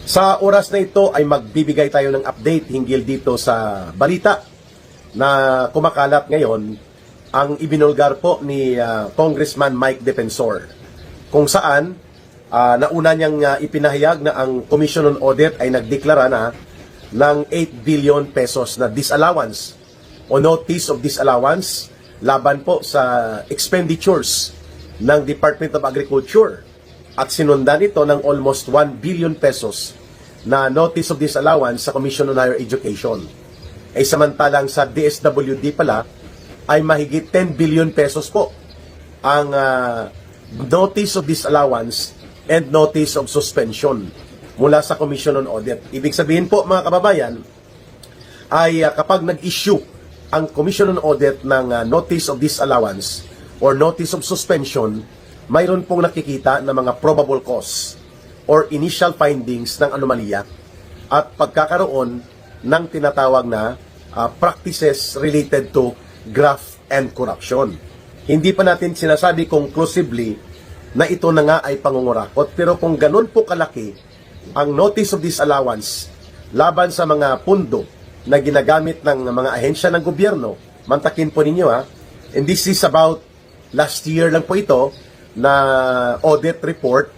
Sa oras na ito ay magbibigay tayo ng update hinggil dito sa balita na kumakalat ngayon ang ibinulgar po ni Congressman Mike Defensor, kung saan nauna niyang ipinahayag na ang Commission on Audit ay nagdeklara na ng 8 billion pesos na disallowance o notice of disallowance laban po sa expenditures ng Department of Agriculture, at sinundan ito ng almost 1 billion pesos na notice of disallowance sa Commission on Higher Education. Ay samantalang sa DSWD pala ay mahigit 10 billion pesos po ang notice of disallowance and notice of suspension mula sa Commission on Audit. Ibig sabihin po mga kababayan ay kapag nag-issue ang Commission on Audit ng notice of disallowance or notice of suspension, mayroon pong nakikita na mga probable cause or initial findings ng anomalya at pagkakaroon ng tinatawag na practices related to graft and corruption. Hindi pa natin sinasabi conclusively na ito na nga ay pangungurakot, pero kung ganun po kalaki ang notice of disallowance laban sa mga pundo na ginagamit ng mga ahensya ng gobyerno, mantakin po ninyo and this is about last year lang po ito na audit report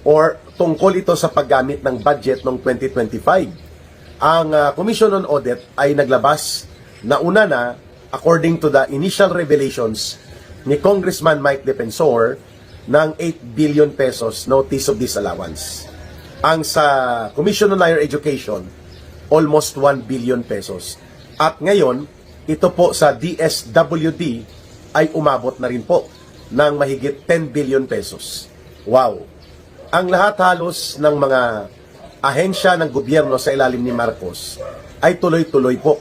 or tungkol ito sa paggamit ng budget noong 2025. Ang Commission on Audit ay naglabas na una na, according to the initial revelations ni Congressman Mike Defensor, ng 8 billion pesos notice of disallowance. Ang sa Commission on Higher Education, almost 1 billion pesos. At ngayon, ito po sa DSWD ay umabot na rin po ng mahigit 10 billion pesos. Wow! Ang lahat halos ng mga ahensya ng gobyerno sa ilalim ni Marcos ay tuloy-tuloy po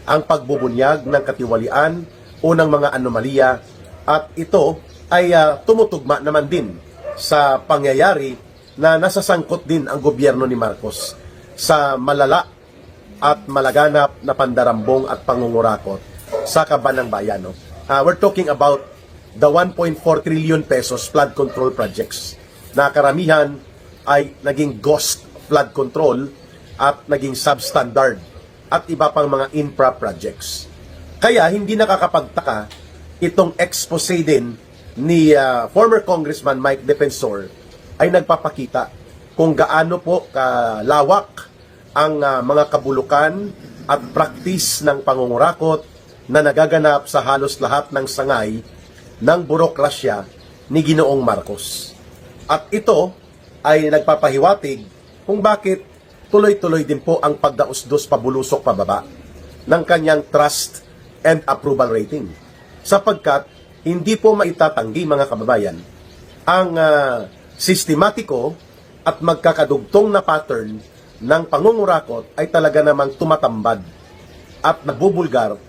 ang pagbubunyag ng katiwalian o ng mga anomalya, at ito ay tumutugma naman din sa pangyayari na nasasangkot din ang gobyerno ni Marcos sa malala at malaganap na pandarambong at pangungurakot sa kaban ng bayan. We're talking about the 1.4 trillion pesos flood control projects na karamihan ay naging ghost flood control at naging substandard at iba pang mga infra projects. Kaya hindi nakakapagtaka itong expose din ni former Congressman Mike Defensor ay nagpapakita kung gaano po kalawak ang mga kabulukan at practice ng pangungurakot na nagaganap sa halos lahat ng sangay ng burokrasya ni Ginoong Marcos. At ito ay nagpapahiwatig kung bakit tuloy-tuloy din po ang pagdausdos pabulusok pababa ng kanyang trust and approval rating. Sapagkat hindi po maitatanggi mga kababayan ang sistematiko at magkakadugtong na pattern ng pangungurakot ay talaga namang tumatambad at nabubulgar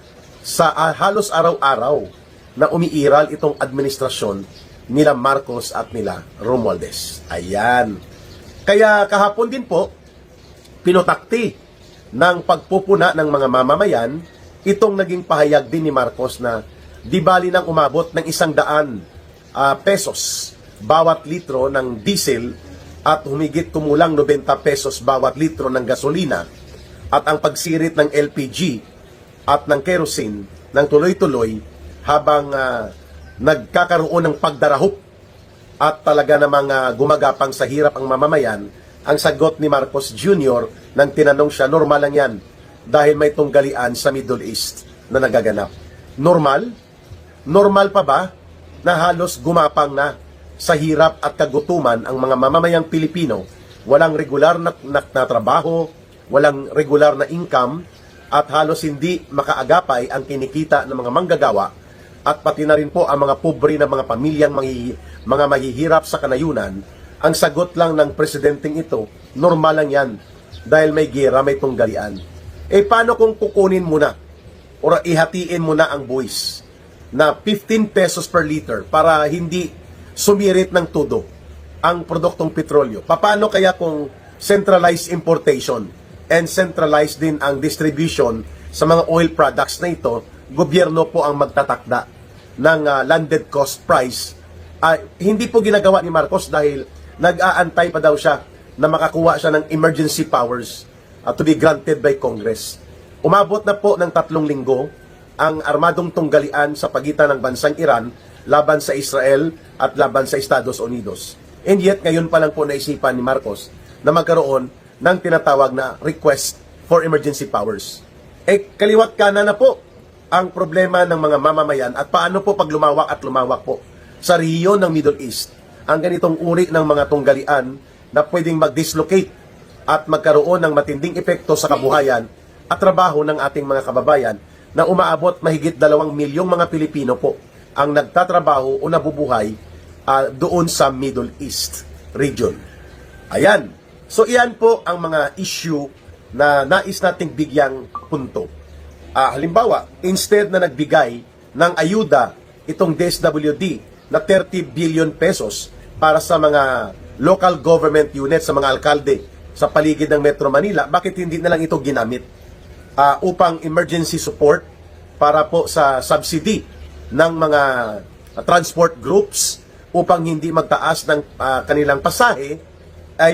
sa halos araw-araw na umiiral itong administrasyon nila Marcos at nila Romualdez. Ayan. Kaya kahapon din po, pinotakti ng pagpupuna ng mga mamamayan itong naging pahayag din ni Marcos na di bali nang umabot ng 100 pesos bawat litro ng diesel at humigit kumulang 90 pesos bawat litro ng gasolina, at ang pagsirit ng LPG at ng kerosene ng tuloy-tuloy habang nagkakaroon ng pagdarahop at talaga namang gumagapang sa hirap ang mamamayan. Ang sagot ni Marcos Jr. nang tinanong siya, normal lang yan dahil may tunggalian sa Middle East na nagaganap. Normal? Normal pa ba na halos gumapang na sa hirap at kagutuman ang mga mamamayang Pilipino, walang regular na trabaho, walang regular na income, at halos hindi makaagapay ang kinikita ng mga manggagawa, at pati na rin po ang mga pobre na mga pamilyang mga mahihirap sa kanayunan? Ang sagot lang ng presidenteng ito, normal lang yan dahil may gera, may tunggalian. Paano kung kukunin mo na o ihatiin mo na ang buwis na 15 pesos per liter para hindi sumirit ng todo ang produktong petrolyo? Paano kaya kung centralized importation and centralized din ang distribution sa mga oil products na ito, gobyerno po ang magtatakda ng landed cost price? Hindi po ginagawa ni Marcos dahil nag-aantay pa daw siya na makakuha siya ng emergency powers to be granted by Congress. Umabot na po ng 3 linggo ang armadong tunggalian sa pagitan ng bansang Iran laban sa Israel at laban sa Estados Unidos. And yet, ngayon pa lang po naisipan ni Marcos na magkaroon ng tinatawag na request for emergency powers. Kaliwat kanan na po ang problema ng mga mamamayan at paano po pag lumawak po sa rehiyon ng Middle East ang ganitong uri ng mga tunggalian na pwedeng mag-dislocate at magkaroon ng matinding epekto sa kabuhayan at trabaho ng ating mga kababayan na umaabot mahigit 2 milyong mga Pilipino po ang nagtatrabaho o nabubuhay doon sa Middle East region. Ayan. So iyan po ang mga issue na nais nating bigyang punto. Halimbawa, instead na nagbigay ng ayuda itong DSWD na 30 billion pesos para sa mga local government units, sa mga alkalde sa paligid ng Metro Manila, bakit hindi na lang ito ginamit upang emergency support para po sa subsidy ng mga transport groups upang hindi magtaas ng kanilang pasahe,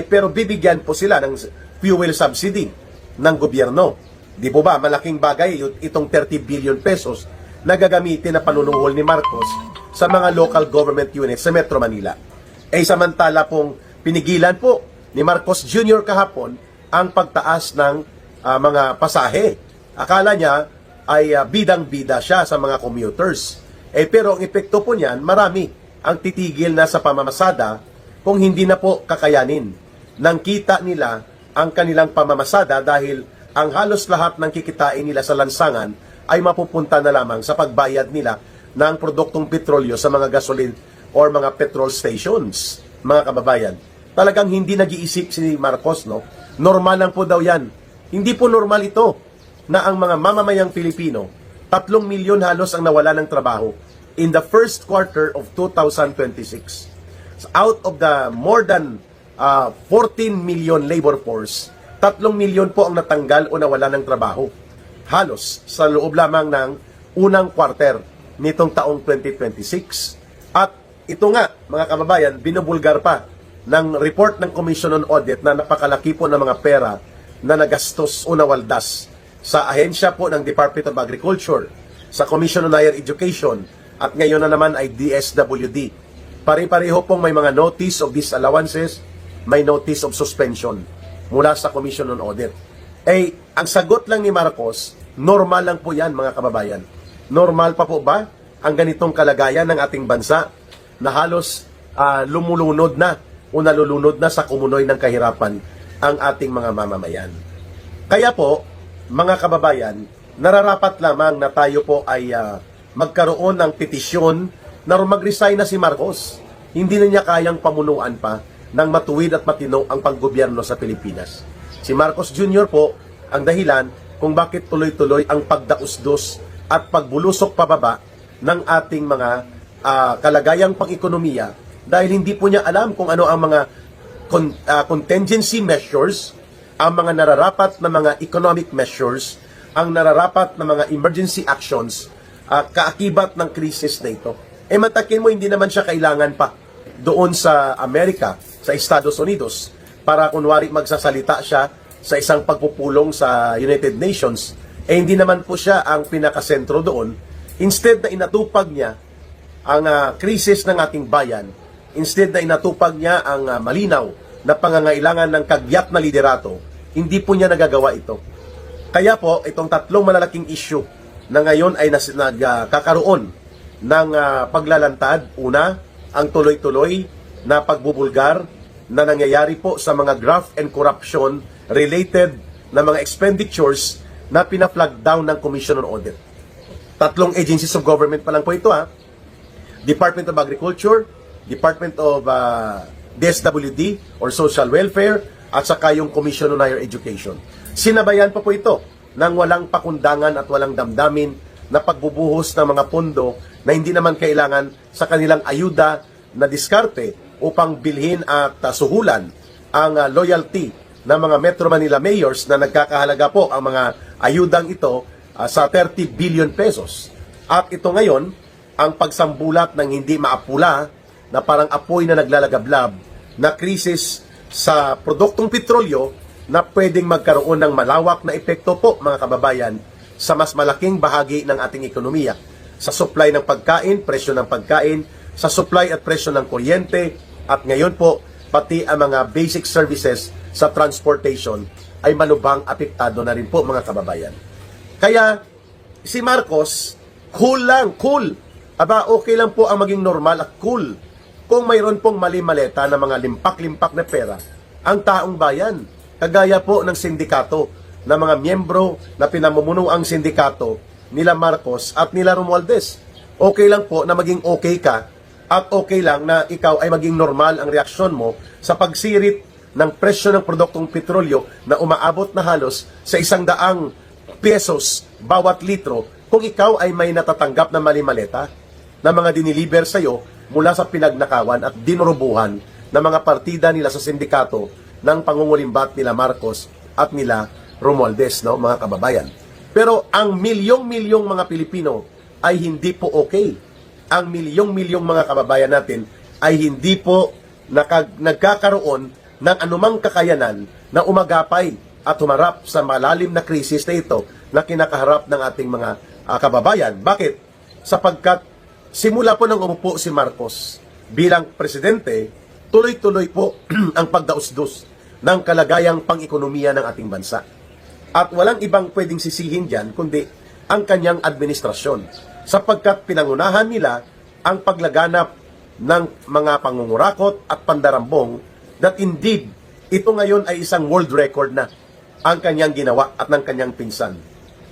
pero bibigyan po sila ng fuel subsidy ng gobyerno. Di po ba, malaking bagay itong 30 billion pesos na gagamitin na panunuhol ni Marcos sa mga local government units sa Metro Manila. Samantala pong pinigilan po ni Marcos Jr. kahapon ang pagtaas ng mga pasahe. Akala niya ay bidang-bida siya sa mga commuters. Pero ang epekto po niyan, marami ang titigil na sa pamamasada kung hindi na po kakayanin ng kita nila ang kanilang pamamasada dahil ang halos lahat ng kikitain nila sa lansangan ay mapupunta na lamang sa pagbayad nila ng produktong petrolyo sa mga gasoline or mga petrol stations, mga kababayan. Talagang hindi nag-iisip si Marcos, no? Normal lang po daw yan. Hindi po normal ito na ang mga mamamayang Pilipino, 3 milyon halos ang nawala ng trabaho in the first quarter of 2026. So out of the more than 14 million labor force, 3 milyon po ang natanggal o nawala ng trabaho. Halos sa loob lamang ng unang quarter nitong taong 2026. At ito nga, mga kababayan, binubulgar pa ng report ng Commission on Audit na napakalaki po ng mga pera na nagastos o nawaldas sa ahensya po ng Department of Agriculture, sa Commission on Higher Education, at ngayon na naman ay DSWD. Pare-pareho pong may mga notice of disallowances, may notice of suspension mula sa Commission on Audit. Ang sagot lang ni Marcos, normal lang po yan, mga kababayan. Normal pa po ba ang ganitong kalagayan ng ating bansa na halos lumulunod na o nalulunod na sa kumunoy ng kahirapan ang ating mga mamamayan? Kaya po, mga kababayan, nararapat lamang na tayo po ay magkaroon ng petisyon na mag-resign na si Marcos. Hindi na niya kayang pamunuan pa ng matuwid at matino ang panggobyerno sa Pilipinas. Si Marcos Jr. po ang dahilan kung bakit tuloy-tuloy ang pagdausdos at pagbulusok pababa ng ating mga kalagayang pang-ekonomiya dahil hindi po niya alam kung ano ang mga contingency measures, ang mga nararapat na mga economic measures, ang nararapat na mga emergency actions, kaakibat ng krisis na ito. Matakin mo, hindi naman siya kailangan pa doon sa Amerika, sa Estados Unidos, para kunwari magsasalita siya sa isang pagpupulong sa United Nations. Hindi naman po siya ang pinakasentro doon. Instead na inatupag niya ang krisis ng ating bayan, instead na inatupag niya ang malinaw na pangangailangan ng kagyat na liderato, hindi po niya nagagawa ito. Kaya po, itong 3 malalaking issue na ngayon ay nagkakaroon ng paglalantad. Una, ang tuloy-tuloy na pagbubulgar na nangyayari po sa mga graft and corruption related na mga expenditures na pina-flag down ng Commission on Audit. 3 agencies of government pa lang po ito, Department of Agriculture, Department of DSWD or Social Welfare, at saka yung Commission on Higher Education. Sinabayan pa po ito ng walang pakundangan at walang damdamin na pagbubuhos ng mga pondo na hindi naman kailangan sa kanilang ayuda na diskarte upang bilhin at suhulan ang loyalty ng mga Metro Manila mayors na nagkakahalaga po ang mga ayudang ito sa 30 billion pesos. At ito ngayon, ang pagsambulat ng hindi maapula na parang apoy na naglalagablab na krisis sa produktong petrolyo na pwedeng magkaroon ng malawak na epekto po, mga kababayan, sa mas malaking bahagi ng ating ekonomiya. Sa supply ng pagkain, presyo ng pagkain, sa supply at presyo ng kuryente, at ngayon po, pati ang mga basic services sa transportation ay malubhang apektado na rin po, mga kababayan. Kaya, si Marcos, cool lang, cool. Aba, okay lang po ang maging normal at cool kung mayroon pong mali-maleta na mga limpak-limpak na pera ang taong bayan. Kagaya po ng sindikato na mga miyembro na pinamumuno ang sindikato nila Marcos at nila Romualdez. Okay lang po na maging okay ka at okay lang na ikaw ay maging normal ang reaksyon mo sa pagsirit ng presyo ng produktong petrolyo na umaabot na halos sa 100 pesos bawat litro kung ikaw ay may natatanggap na mali-maleta na mga diniliber sa'yo mula sa pinagnakawan at dinurubuhan ng mga partida nila sa sindikato ng pangungulimbat nila Marcos at nila Romualdez, no, mga kababayan. Pero ang milyong-milyong mga Pilipino ay hindi po okay. Ang milyong-milyong mga kababayan natin ay hindi po nagkakaroon ng anumang kakayanan na umagapay at humarap sa malalim na krisis na ito na kinakaharap ng ating mga kababayan. Bakit? Sapagkat simula po nang umupo si Marcos bilang presidente, tuloy-tuloy po ang pagdausdos ng kalagayang pang-ekonomiya ng ating bansa. At walang ibang pwedeng sisihin dyan kundi ang kanyang administrasyon. Sapagkat pinangunahan nila ang paglaganap ng mga pangungurakot at pandarambong that indeed, ito ngayon ay isang world record na ang kanyang ginawa at ng kanyang pinsan.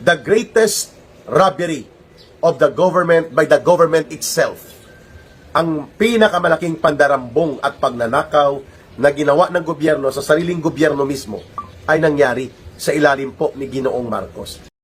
The greatest robbery of the government by the government itself. Ang pinakamalaking pandarambong at pagnanakaw na ginawa ng gobyerno sa sariling gobyerno mismo ay nangyari sa ilalim po ni Ginoong Marcos.